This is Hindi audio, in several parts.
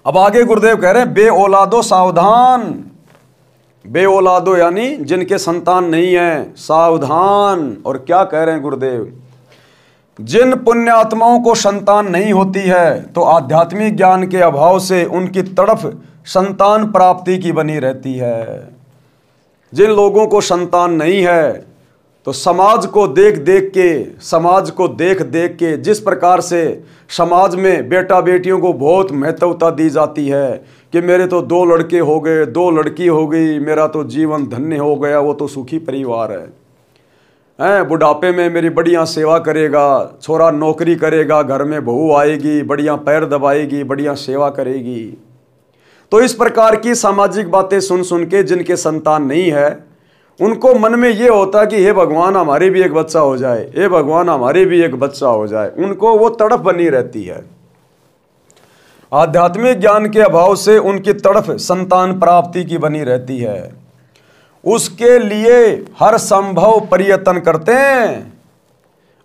अब आगे गुरुदेव कह रहे हैं बे औलादो सावधान। बे औलादो यानी जिनके संतान नहीं है, सावधान। और क्या कह रहे हैं गुरुदेव, जिन पुण्यात्माओं को संतान नहीं होती है तो आध्यात्मिक ज्ञान के अभाव से उनकी तड़फ संतान प्राप्ति की बनी रहती है। जिन लोगों को संतान नहीं है तो समाज को देख देख के जिस प्रकार से समाज में बेटा बेटियों को बहुत महत्वता दी जाती है कि मेरे तो 2 लड़के हो गए, 2 लड़की हो गई, मेरा तो जीवन धन्य हो गया, वो तो सुखी परिवार है। बुढ़ापे में मेरी बढ़िया सेवा करेगा, छोरा नौकरी करेगा, घर में बहू आएगी, बढ़िया पैर दबाएगी, बढ़िया सेवा करेगी। तो इस प्रकार की सामाजिक बातें सुन सुन के जिनके संतान नहीं है उनको मन में ये होता है कि हे भगवान हमारी भी एक बच्चा हो जाए, हे भगवान हमारी भी एक बच्चा हो जाए। उनको वो तड़फ बनी रहती है। आध्यात्मिक ज्ञान के अभाव से उनकी तड़फ संतान प्राप्ति की बनी रहती है। उसके लिए हर संभव प्रयत्न करते हैं।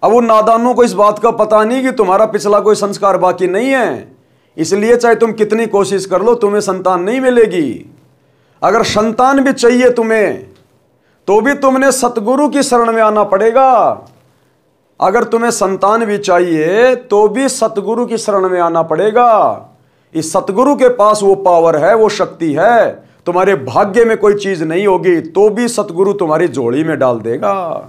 अब उन नादानों को इस बात का पता नहीं कि तुम्हारा पिछला कोई संस्कार बाकी नहीं है, इसलिए चाहे तुम कितनी कोशिश कर लो तुम्हें संतान नहीं मिलेगी। अगर संतान भी चाहिए तुम्हें तो भी तुमने सतगुरु की शरण में आना पड़ेगा। अगर तुम्हें संतान भी चाहिए तो भी सतगुरु की शरण में आना पड़ेगा। इस सतगुरु के पास वो पावर है, वो शक्ति है। तुम्हारे भाग्य में कोई चीज नहीं होगी तो भी सतगुरु तुम्हारी झोली में डाल देगा।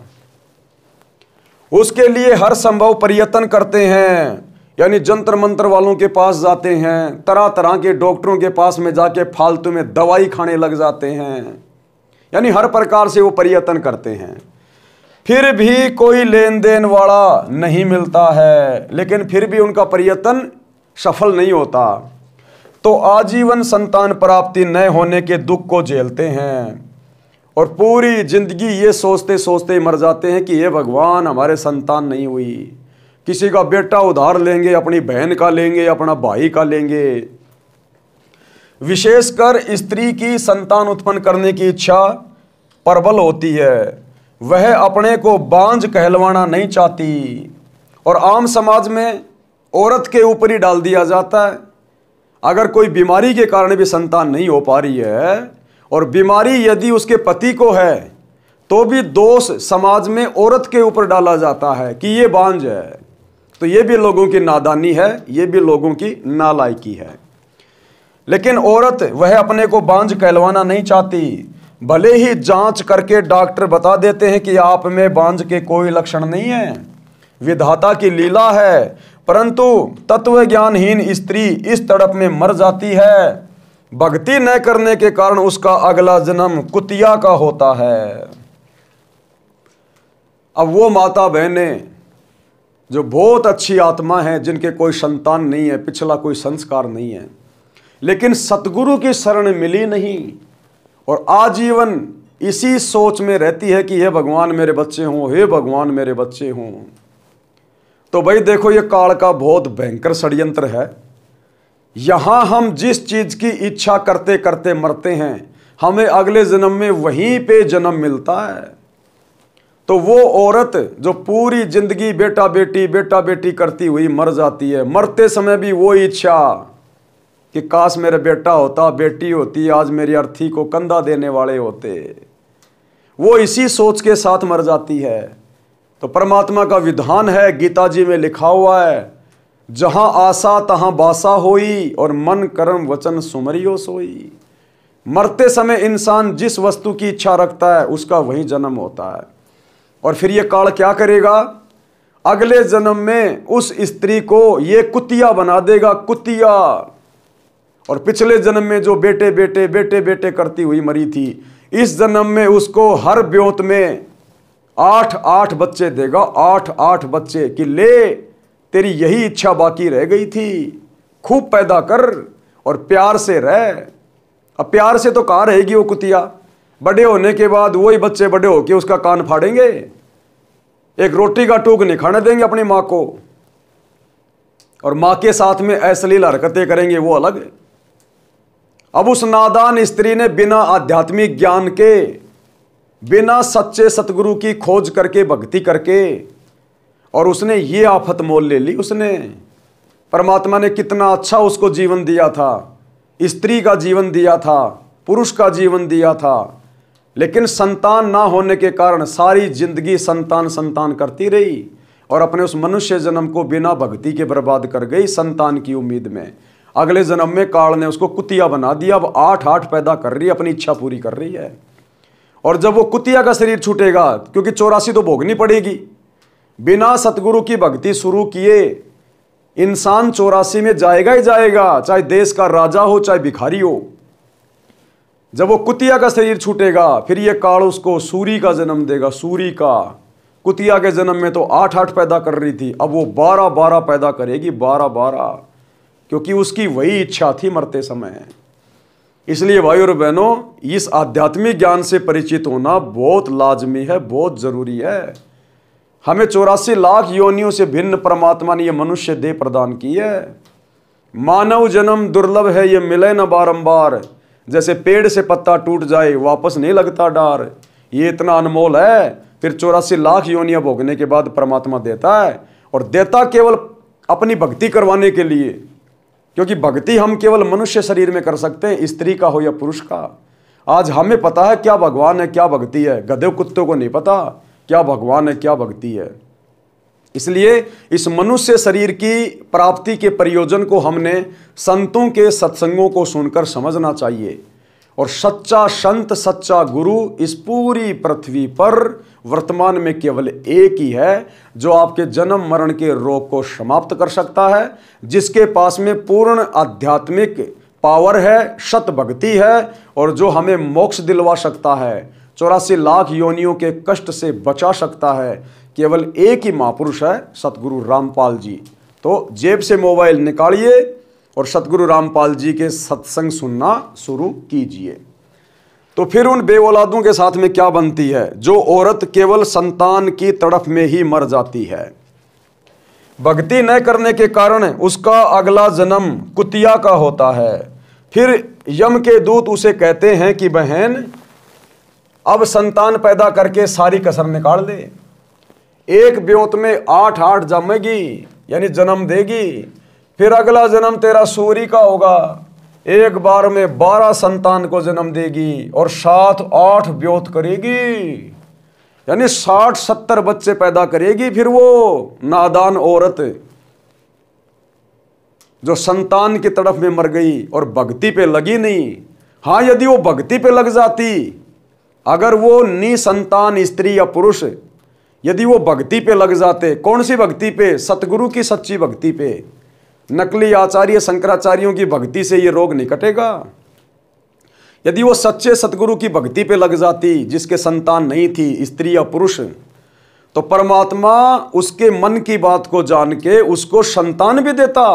उसके लिए हर संभव प्रयत्न करते हैं, यानी जंतर मंत्र वालों के पास जाते हैं, तरह तरह के डॉक्टरों के पास में जाके फालतू में दवाई खाने लग जाते हैं, यानी हर प्रकार से वो प्रयत्न करते हैं। फिर भी कोई लेन देन वाला नहीं मिलता है, लेकिन फिर भी उनका प्रयत्न सफल नहीं होता। तो आजीवन संतान प्राप्ति न होने के दुख को झेलते हैं और पूरी जिंदगी ये सोचते सोचते मर जाते हैं कि ये भगवान हमारे संतान नहीं हुई। किसी का बेटा उधार लेंगे, अपनी बहन का लेंगे, अपना भाई का लेंगे। विशेषकर स्त्री की संतान उत्पन्न करने की इच्छा प्रबल होती है। वह अपने को बांझ कहलवाना नहीं चाहती और आम समाज में औरत के ऊपर ही डाल दिया जाता है। अगर कोई बीमारी के कारण भी संतान नहीं हो पा रही है और बीमारी यदि उसके पति को है तो भी दोष समाज में औरत के ऊपर डाला जाता है कि ये बांझ है। तो ये भी लोगों की नादानी है, ये भी लोगों की नालायकी है। लेकिन औरत वह अपने को बांझ कहलवाना नहीं चाहती। भले ही जांच करके डॉक्टर बता देते हैं कि आप में बांझ के कोई लक्षण नहीं है, विधाता की लीला है, परंतु तत्व ज्ञानहीन स्त्री इस तड़प में मर जाती है। भक्ति न करने के कारण उसका अगला जन्म कुतिया का होता है। अब वो माता बहनें जो बहुत अच्छी आत्मा है, जिनके कोई संतान नहीं है, पिछला कोई संस्कार नहीं है, लेकिन सतगुरु की शरण मिली नहीं और आजीवन इसी सोच में रहती है कि हे भगवान मेरे बच्चे हों, हे भगवान मेरे बच्चे हों। तो भाई देखो, ये काल का बहुत भयंकर षड्यंत्र है। यहां हम जिस चीज की इच्छा करते करते मरते हैं, हमें अगले जन्म में वहीं पे जन्म मिलता है। तो वो औरत जो पूरी जिंदगी बेटा बेटी करती हुई मर जाती है, मरते समय भी वो इच्छा कि काश मेरा बेटा होता, बेटी होती, आज मेरी अर्थी को कंधा देने वाले होते, वो इसी सोच के साथ मर जाती है। तो परमात्मा का विधान है, गीता जी में लिखा हुआ है, जहां आशा तहां बासा होई और मन कर्म वचन सुमरियो सोई। मरते समय इंसान जिस वस्तु की इच्छा रखता है उसका वही जन्म होता है। और फिर ये काल क्या करेगा, अगले जन्म में उस स्त्री को ये कुतिया बना देगा, कुतिया। और पिछले जन्म में जो बेटे बेटे करती हुई मरी थी, इस जन्म में उसको हर ब्योत में 8 बच्चे देगा, 8 बच्चे कि ले तेरी यही इच्छा बाकी रह गई थी, खूब पैदा कर और प्यार से रह। अब प्यार से तो कहाँ रहेगी वो कुतिया, बड़े होने के बाद वही बच्चे बड़े होके उसका कान फाड़ेंगे, एक रोटी का टूक नहीं खाने देंगे अपनी माँ को, और माँ के साथ में अश्लील हरकतें करेंगे, वो अलग है। अब उस नादान स्त्री ने बिना आध्यात्मिक ज्ञान के, बिना सच्चे सतगुरु की खोज करके, भक्ति करके, और उसने ये आफत मोल ले ली। उसने, परमात्मा ने कितना अच्छा उसको जीवन दिया था, स्त्री का जीवन दिया था, पुरुष का जीवन दिया था, लेकिन संतान ना होने के कारण सारी जिंदगी संतान संतान करती रही और अपने उस मनुष्य जन्म को बिना भक्ति के बर्बाद कर गई संतान की उम्मीद में। अगले जन्म में काल ने उसको कुतिया बना दिया। अब 8 पैदा कर रही है, अपनी इच्छा पूरी कर रही है। और जब वो कुतिया का शरीर छूटेगा, क्योंकि 84 तो भोगनी पड़ेगी, बिना सतगुरु की भक्ति शुरू किए इंसान 84 में जाएगा ही जाएगा, चाहे देश का राजा हो चाहे भिखारी हो। जब वो कुतिया का शरीर छूटेगा, फिर ये काल उसको सूरी का जन्म देगा। सूरी का, कुतिया के जन्म में तो 8 पैदा कर रही थी, अब वो 12 पैदा करेगी, 12, क्योंकि उसकी वही इच्छा थी मरते समय। इसलिए भाई और बहनों, इस आध्यात्मिक ज्ञान से परिचित होना बहुत लाजमी है, बहुत जरूरी है। हमें 84 लाख योनियों से भिन्न परमात्मा ने यह मनुष्य देह प्रदान की है। मानव जन्म दुर्लभ है, ये मिले न बारंबार। जैसे पेड़ से पत्ता टूट जाए वापस नहीं लगता डार, ये इतना अनमोल है। फिर 84 लाख योनियां भोगने के बाद परमात्मा देता है, और देता केवल अपनी भक्ति करवाने के लिए, क्योंकि भक्ति हम केवल मनुष्य शरीर में कर सकते हैं, स्त्री का हो या पुरुष का। आज हमें पता है क्या भगवान है, क्या भक्ति है, गधे कुत्तों को नहीं पता क्या भगवान है, क्या भक्ति है। इसलिए इस मनुष्य शरीर की प्राप्ति के प्रयोजन को हमने संतों के सत्संगों को सुनकर समझना चाहिए। और सच्चा संत, सच्चा गुरु इस पूरी पृथ्वी पर वर्तमान में केवल एक ही है, जो आपके जन्म मरण के रोग को समाप्त कर सकता है, जिसके पास में पूर्ण आध्यात्मिक पावर है, सत भक्ति है, और जो हमें मोक्ष दिलवा सकता है, 84 लाख योनियों के कष्ट से बचा सकता है। केवल एक ही महापुरुष है, सतगुरु रामपाल जी। तो जेब से मोबाइल निकालिए और सतगुरु रामपाल जी के सत्संग सुनना शुरू कीजिए। तो फिर उन बेऔलादों के साथ में क्या बनती है? जो औरत केवल संतान की तड़फ में ही मर जाती है। भक्ति न करने के कारण उसका अगला जन्म कुतिया का होता है। फिर यम के दूत उसे कहते हैं कि बहन, अब संतान पैदा करके सारी कसर निकाल दे। एक ब्योत में 8 जमेगी, यानी जन्म देगी। फिर अगला जन्म तेरा सूरी का होगा, एक बार में 12 संतान को जन्म देगी और 7-8 ब्योत करेगी, यानी 60-70 बच्चे पैदा करेगी। फिर वो नादान औरत जो संतान की तरफ में मर गई और भक्ति पे लगी नहीं। हाँ, यदि वो भक्ति पे लग जाती, अगर वो निसंतान स्त्री या पुरुष यदि वो भक्ति पे लग जाते, कौन सी भक्ति पे? सतगुरु की सच्ची भक्ति पे। नकली आचार्य शंकराचार्यों की भक्ति से ये रोग नहीं कटेगा। यदि वो सच्चे सतगुरु की भक्ति पे लग जाती, जिसके संतान नहीं थी, स्त्री या पुरुष, तो परमात्मा उसके मन की बात को जान के उसको संतान भी देता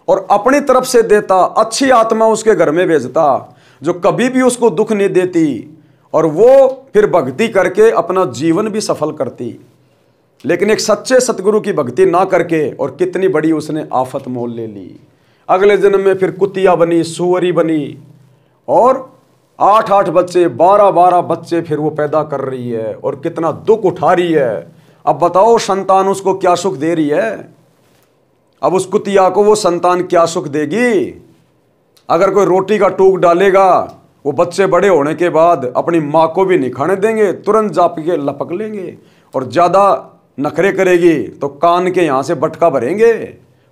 और अपनी तरफ से देता। अच्छी आत्मा उसके घर में भेजता जो कभी भी उसको दुख नहीं देती, और वो फिर भक्ति करके अपना जीवन भी सफल करती। लेकिन एक सच्चे सतगुरु की भक्ति ना करके, और कितनी बड़ी उसने आफत मोल ले ली। अगले जन्म में फिर कुतिया बनी, सुअरी बनी, और 8-8 बच्चे, 12-12 बच्चे फिर वो पैदा कर रही है, और कितना दुख उठा रही है। अब बताओ, संतान उसको क्या सुख दे रही है? अब उस कुतिया को वो संतान क्या सुख देगी? अगर कोई रोटी का टूक डालेगा, वो बच्चे बड़े होने के बाद अपनी माँ को भी नहीं खाने देंगे, तुरंत जाप के लपक लेंगे। और ज़्यादा नखरे करेगी तो कान के यहाँ से बटका भरेंगे,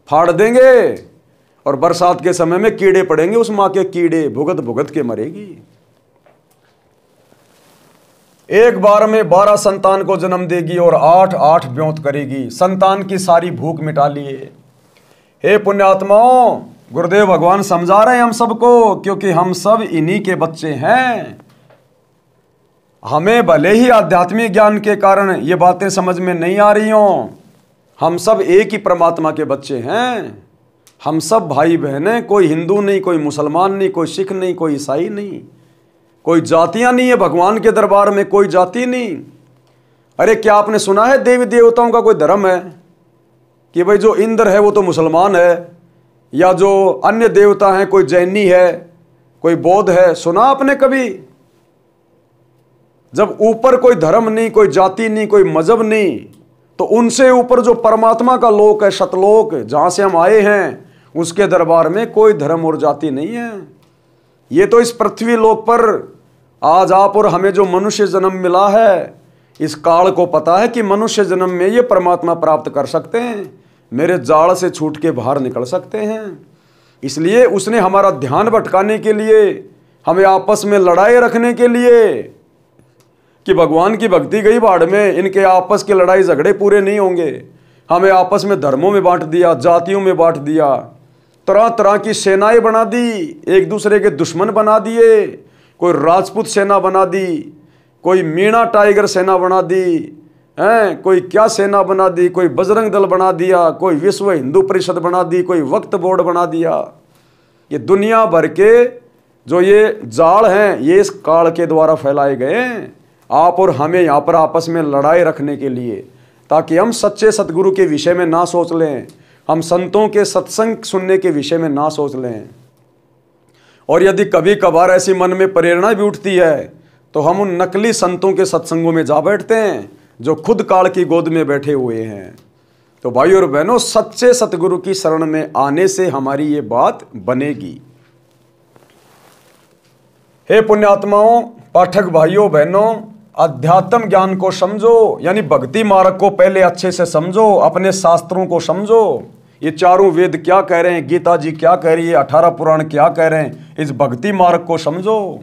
फाड़ देंगे, और बरसात के समय में कीड़े पड़ेंगे उस माँ के, कीड़े भुगत भुगत के मरेगी। एक बार में 12 संतान को जन्म देगी और 8-8 ब्योत करेगी। संतान की सारी भूख मिटा लिए। हे पुण्यात्माओं, गुरुदेव भगवान समझा रहे हैं हम सबको, क्योंकि हम सब इन्हीं के बच्चे हैं। हमें भले ही आध्यात्मिक ज्ञान के कारण ये बातें समझ में नहीं आ रही हों, हम सब एक ही परमात्मा के बच्चे हैं। हम सब भाई बहन हैं, कोई हिंदू नहीं, कोई मुसलमान नहीं, कोई सिख नहीं, कोई ईसाई नहीं, कोई जातियां नहीं है। भगवान के दरबार में कोई जाति नहीं। अरे क्या आपने सुना है देवी देवताओं का कोई धर्म है कि भाई जो इंद्र है वो तो मुसलमान है, या जो अन्य देवता हैं कोई जैनी है, कोई बौद्ध है? सुना आपने कभी? जब ऊपर कोई धर्म नहीं, कोई जाति नहीं, कोई मजहब नहीं, तो उनसे ऊपर जो परमात्मा का लोक है, सतलोक, जहां से हम आए हैं, उसके दरबार में कोई धर्म और जाति नहीं है। ये तो इस पृथ्वी लोक पर आज आप और हमें जो मनुष्य जन्म मिला है, इस काल को पता है कि मनुष्य जन्म में ये परमात्मा प्राप्त कर सकते हैं, मेरे जाल से छूट के बाहर निकल सकते हैं। इसलिए उसने हमारा ध्यान भटकाने के लिए, हमें आपस में लड़ाई रखने के लिए, कि भगवान की भक्ति गई भाड़ में, इनके आपस के लड़ाई झगड़े पूरे नहीं होंगे, हमें आपस में धर्मों में बांट दिया, जातियों में बांट दिया, तरह तरह की सेनाएं बना दी, एक दूसरे के दुश्मन बना दिए। कोई राजपूत सेना बना दी, कोई मीणा टाइगर सेना बना दी हैं, कोई क्या सेना बना दी, कोई बजरंग दल बना दिया, कोई विश्व हिंदू परिषद बना दी, कोई वक्फ बोर्ड बना दिया। ये दुनिया भर के जो ये जाल हैं, ये इस काल के द्वारा फैलाए गए हैं, आप और हमें यहाँ पर आपस में लड़ाई रखने के लिए, ताकि हम सच्चे सतगुरु के विषय में ना सोच लें, हम संतों के सत्संग सुनने के विषय में ना सोच लें। और यदि कभी कभार ऐसी मन में प्रेरणा भी उठती है तो हम उन नकली संतों के सत्संगों में जा बैठते हैं जो खुद काल की गोद में बैठे हुए हैं। तो भाई और बहनों, सच्चे सतगुरु की शरण में आने से हमारी ये बात बनेगी। हे पुण्यात्माओं, पाठक भाइयों बहनों, अध्यात्म ज्ञान को समझो, यानी भक्ति मार्ग को पहले अच्छे से समझो, अपने शास्त्रों को समझो। ये चारों वेद क्या कह रहे हैं, गीता जी क्या कह रही है, 18 पुराण क्या कह रहे हैं, इस भक्ति मार्ग को समझो।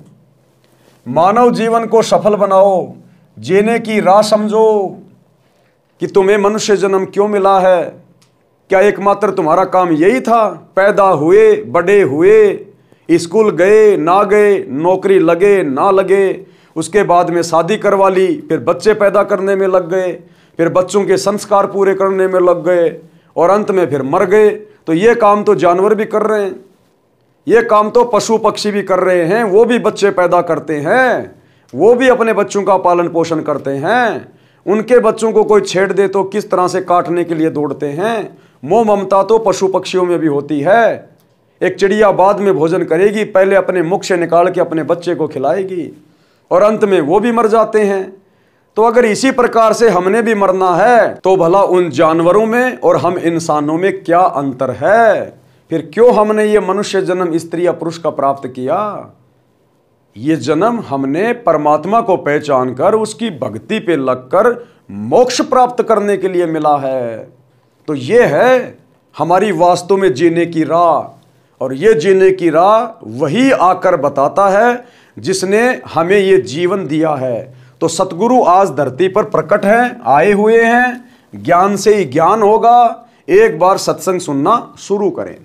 मानव जीवन को सफल बनाओ, जीने की राह समझो कि तुम्हें मनुष्य जन्म क्यों मिला है। क्या एकमात्र तुम्हारा काम यही था? पैदा हुए, बड़े हुए, स्कूल गए ना गए, नौकरी लगे ना लगे, उसके बाद में शादी करवा ली, फिर बच्चे पैदा करने में लग गए, फिर बच्चों के संस्कार पूरे करने में लग गए, और अंत में फिर मर गए। तो ये काम तो जानवर भी कर रहे हैं, ये काम तो पशु पक्षी भी कर रहे हैं, वो भी बच्चे पैदा करते हैं, वो भी अपने बच्चों का पालन पोषण करते हैं। उनके बच्चों को कोई छेड़ दे तो किस तरह से काटने के लिए दौड़ते हैं। मोह ममता तो पशु पक्षियों में भी होती है। एक चिड़िया बाद में भोजन करेगी, पहले अपने मुख से निकाल के अपने बच्चे को खिलाएगी, और अंत में वो भी मर जाते हैं। तो अगर इसी प्रकार से हमने भी मरना है तो भला उन जानवरों में और हम इंसानों में क्या अंतर है? फिर क्यों हमने ये मनुष्य जन्म स्त्री या पुरुष का प्राप्त किया? ये जन्म हमने परमात्मा को पहचान कर उसकी भक्ति पे लगकर मोक्ष प्राप्त करने के लिए मिला है। तो ये है हमारी वास्तव में जीने की राह, और ये जीने की राह वही आकर बताता है जिसने हमें ये जीवन दिया है। तो सतगुरु आज धरती पर प्रकट हैं, आए हुए हैं। ज्ञान से ही ज्ञान होगा। एक बार सत्संग सुनना शुरू करें।